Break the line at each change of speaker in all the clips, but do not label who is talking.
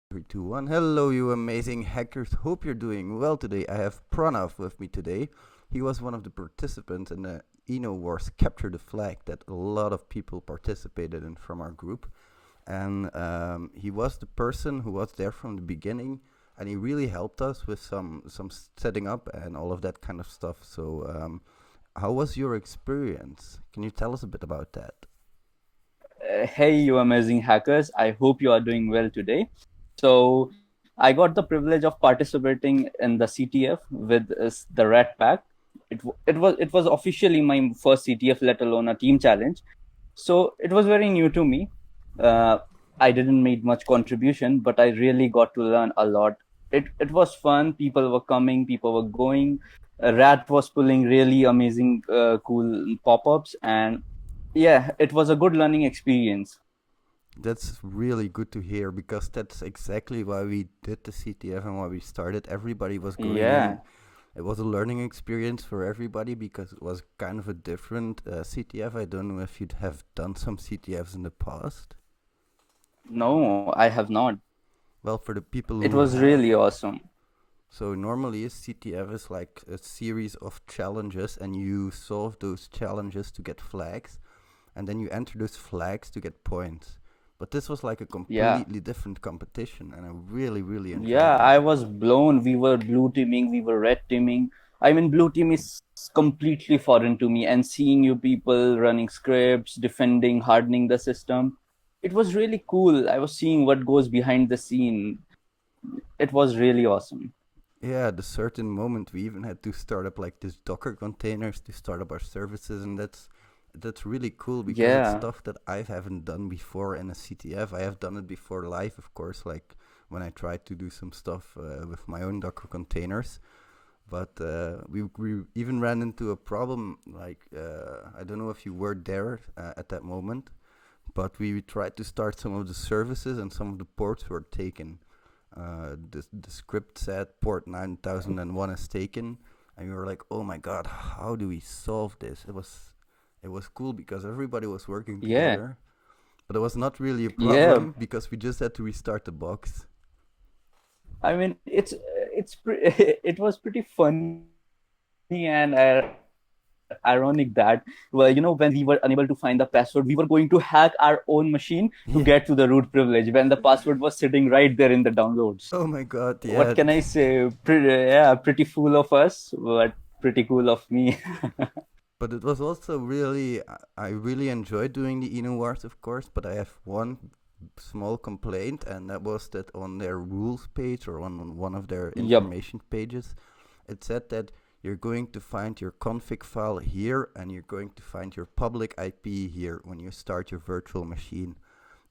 Three, two, one. Hello, you amazing hackers. Hope you're doing well today. I have Pranav with me today. He was one of the participants in the enowars Capture the Flag that a lot of people participated in from our group. And he was the person who was there from the beginning, and he really helped us with some setting up and all of that kind of stuff. So, how was your experience? Can you tell us a bit about that?
Hey, you amazing hackers. I hope you are doing well today. So, I got the privilege of participating in the CTF with the Rat Pack. It was officially my first CTF, let alone a team challenge. So it was very new to me. Uh, I didn't make much contribution, but I really got to learn a lot. It was fun. People were coming, people were going. Rat was pulling really amazing, cool pop-ups, and yeah, it was a good learning experience.
That's really good to hear because that's exactly why we did the CTF and why we started. Everybody was going in.
Yeah.
It was a learning experience for everybody because it was kind of a different CTF. I don't know if you'd have done some CTFs in the past.
No, I have not.
Well, for the people
It
who
was
have,
really awesome.
so normally a CTF is like a series of challenges and you solve those challenges to get flags and then you enter those flags to get points. But this was like a
Yeah.
completely different competition, and I really, really
Yeah,
enjoyed it.
I was blown. We were blue teaming, we were red teaming. I mean, blue team is completely foreign to me, and seeing you people running scripts, defending, hardening the system, it was really cool. I was seeing what goes behind the scene. It was really awesome.
Yeah, at a certain moment, we even had to start up like this Docker containers to start up our services, and that's really cool because it's
Yeah.
stuff that I haven't done before in a CTF. I have done it before live, of course, like when I tried to do some stuff with my own Docker containers. But we even ran into a problem. Like I don't know if you were there at that moment, but we tried to start some of the services and some of the ports were taken. The script said port 9001 is taken, and we were like, oh my god, how do we solve this? It was cool because everybody was working
Yeah.
together, but it was not really a
Yeah.
problem because we just had to restart the box.
I mean, it was pretty funny and ironic that, well, when we were unable to find the password, we were going to hack our own machine to get to the
Yeah.
root privilege when the password was sitting right there in the downloads.
Oh my god,
What
yeah.
can I say? Yeah, pretty fool of us, but pretty cool of me.
But it was also really, I really enjoyed doing the enowars, of course, but I have one small complaint, and that was that on their rules page or on one of their
Yup.
information pages, it said that you're going to find your config file here and you're going to find your public IP here when you start your virtual machine.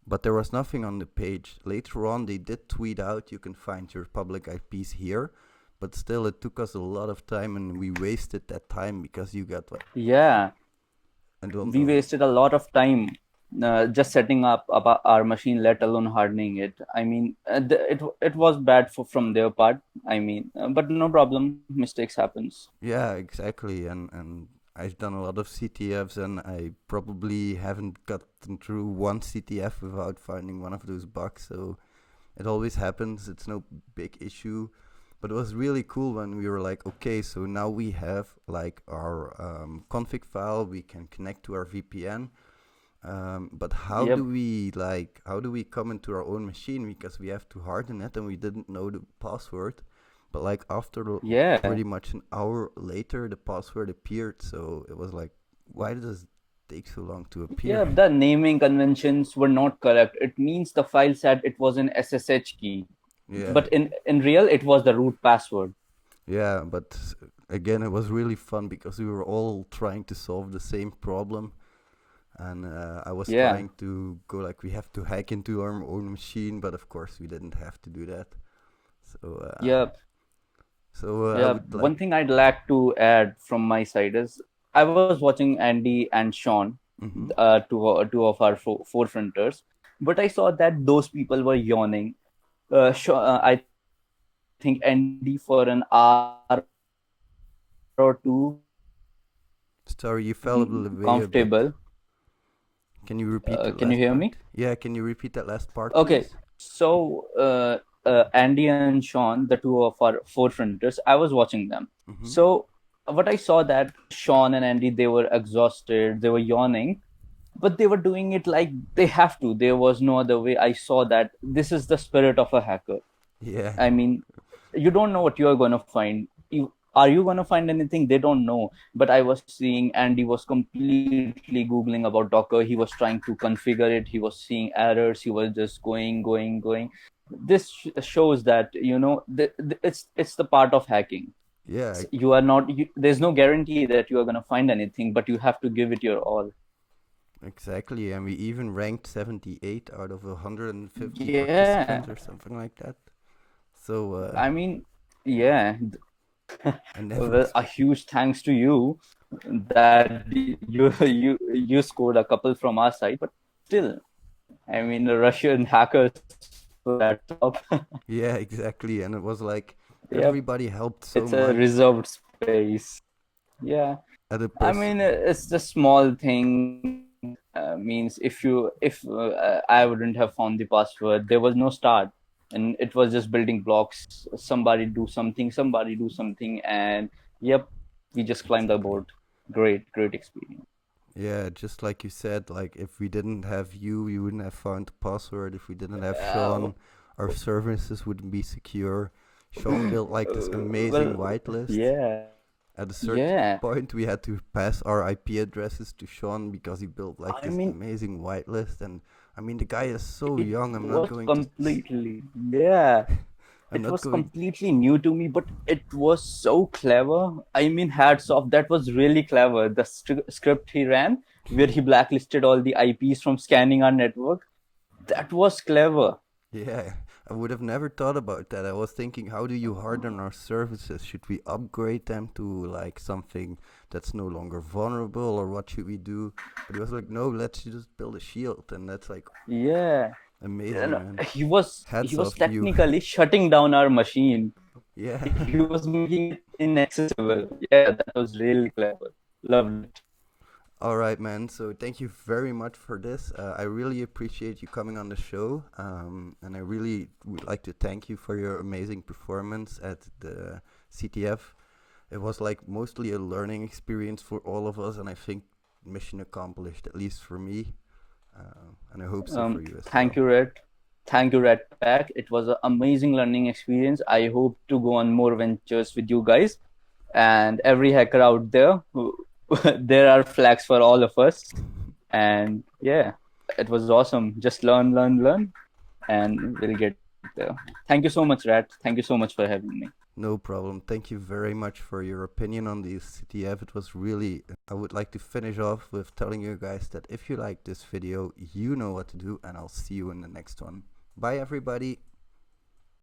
But there was nothing on the page. Later on, they did tweet out you can find your public IPs here, but still, it took us a lot of time and we wasted that time because you got what?
Yeah,
I don't
we
know.
wasted a lot of time just setting up our machine, let alone hardening it. I mean, it was bad from their part. I mean, but no problem. Mistakes happens.
Yeah, exactly. And I've done a lot of CTFs, and I probably haven't gotten through one CTF without finding one of those bugs. So it always happens. It's no big issue. But it was really cool when we were like, okay, so now we have like our config file. We can connect to our VPN. But
Yep.
how do we come into our own machine because we have to harden it and we didn't know the password. But like after
Yeah.
pretty much an hour later, the password appeared. So it was like, why does it take so long to appear?
Yeah, the naming conventions were not correct. It means the file said it was an SSH key,
Yeah,
but in real it was the root password.
yeah. But again, it was really fun because we were all trying to solve the same problem. And I was
Yeah.
trying to go like we have to hack into our own machine, but of course we didn't have to do that. So
Yeah.
I
Yeah.
would like.
One thing I'd like to add from my side is I was watching Andy and Sean,
Mm-hmm.
two of our forefronters, but I saw that those people were yawning. I think Andy for an hour or two
Sorry, you fell a little away a
comfortable.
bit. Can you repeat the
Can you
last
hear
part?
me?
Yeah, can you repeat that last part,
Okay.
please?
So Andy and Sean, the two of our forefronters, I was watching them.
Mm-hmm.
So what I saw that Sean and Andy, they were exhausted, they were yawning, but they were doing it like they have to. There was no other way. I saw that this is the spirit of a hacker.
Yeah.
I mean, you don't know what you are going to find. Are you going to find anything? They don't know. But I was seeing Andy was completely Googling about Docker. He was trying to configure it. He was seeing errors. He was just going. This shows that, it's the part of hacking.
Yeah,
You are not, there's no guarantee that you are going to find anything, but you have to give it your all.
exactly. And we even ranked 78 out of 150
Yeah.
participants or something like that. So,
I mean, yeah.
I never
Well, a
expected.
huge thanks to you that you scored a couple from our side, but still, I mean, the Russian hackers were at top.
Yeah, exactly. And it was like
Yep,
everybody helped so
it's a
much.
reserved space. Yeah,
At a
I mean,
person.
it's the small thing. Means if I wouldn't have found the password, there was no start, and it was just building blocks. Somebody do something, and yep, we just climbed the
Exactly.
board. Great experience.
Yeah, just like you said, like if we didn't have you, we wouldn't have found the password. If we didn't have
Uh,
Sean, our services wouldn't be secure. Sean built like this amazing
well,
whitelist.
yeah,
At a certain
yeah.
point, we had to pass our IP addresses to Sean because he built like
I
this
mean,
amazing whitelist. And I mean, the guy is so
it
young.
was completely, yeah.
I'm
It
not
was
going.
completely new to me, but it was so clever. I mean, hats off. That was really clever. The script he ran, where he blacklisted all the IPs from scanning our network, that was clever.
Yeah, I would have never thought about that. I was thinking, how do you harden our services? Should we upgrade them to like something that's no longer vulnerable, or what should we do? But he was like, no, let's just build a shield, and that's like
Yeah.
amazing,
And
man.
he
Hats
was
off to you.
technically shutting down our machine.
Yeah.
He was making it inaccessible. Yeah, that was really clever. Loved it.
All right, man. So thank you very much for this. I really appreciate you coming on the show, and I really would like to thank you for your amazing performance at the CTF. It was like mostly a learning experience for all of us, and I think mission accomplished, at least for me, and I hope so for you as
Thank
well.
you, Red. Thank you, Red Pack. It was an amazing learning experience. I hope to go on more ventures with you guys and every hacker out there. There are flags for all of us. And yeah, it was awesome. Just learn, and we'll get there. Thank you so much, Rat. Thank you so much for having me.
No problem. Thank you very much for your opinion on the CTF. It was really. I would like to finish off with telling you guys that if you like this video, you know what to do, and I'll see you in the next one. Bye, everybody.